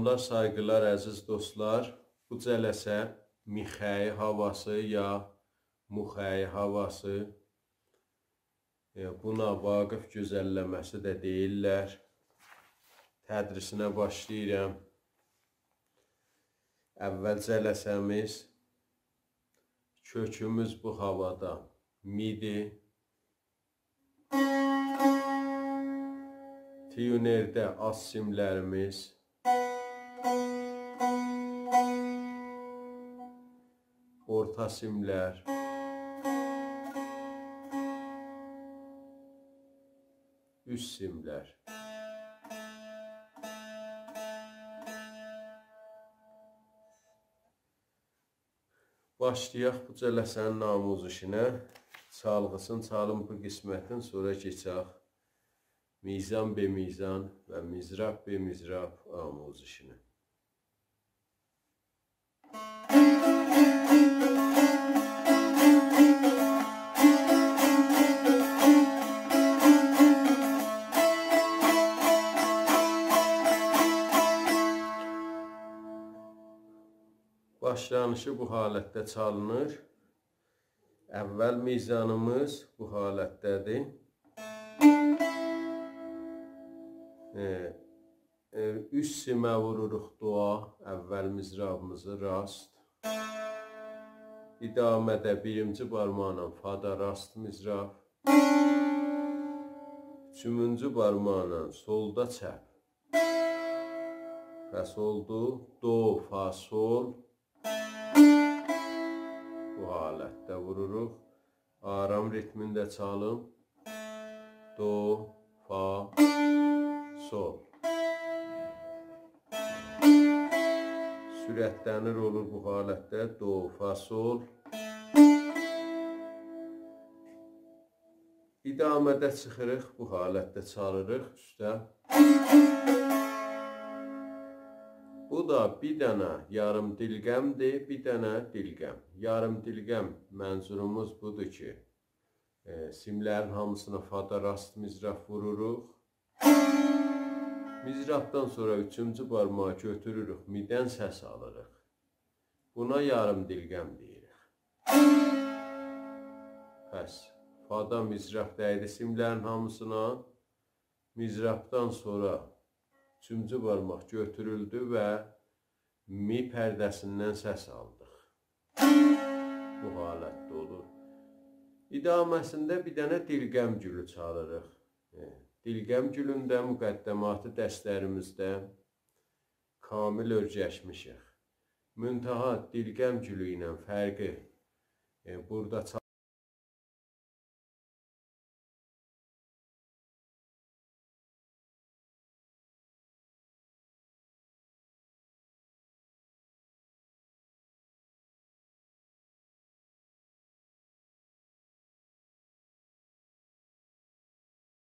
Salamlar, saygılar, əziz dostlar. Bu cələsə mixəyi havası ya muxəyi havası. Buna vaqif gözəlləməsi də deyirlər. Tədrisinə başlayıram. Əvvəl cələsəmiz kökümüz bu havada midi. Tiyunerdə az simlərimiz. Orta simlər. Üst simlər. Başlayaq bu cələsənin namuzişinə. Çalğısın, çalın bu qismətin, sonra keçək mizan be mizan və mizrab be mizrab amuzişinə. Başlanışı bu halətdə çalınır. Əvvəl mizanımız bu halətdədir. Üst simə vururuq dua, əvvəl mizrabımızı rast. İdamədə birinci barmaqla fada rast mizrab. Üçüncü barmaqla solda çəp. Pəs oldu, do, fa, sol. Bu halətdə vururuq. Aram ritmində çalım. Do, fa, sol. Sürətlənir olur bu halətdə. Do, fa, sol. İdamədə çıxırıq. Bu halətdə çalırıq üstə. Bu da bir dənə yarım dilgəmdir, bir dənə dilgəm. Yarım dilgəm mənzurumuz budur ki, simlərin hamısına fada rast mizrab vururuq. Mizrabdan sonra üçüncü barmağı götürürük, midən səs alırıq. Buna yarım dilgəm deyirik. Pəs, fada mizrab dəydi simlərin hamısına. Mizrabdan sonra üçüncü barmaq götürüldü və mi pərdəsindən səs aldıq. Bu halətdə olur. İdaməsində bir dənə dilgəm gülü çalırıq. Dilgəm gülündə müqəddəmatı dərslərimizdə kamil örgəşmişik. Müntaha dilgəm gülü ilə fərqi burada çalırıq.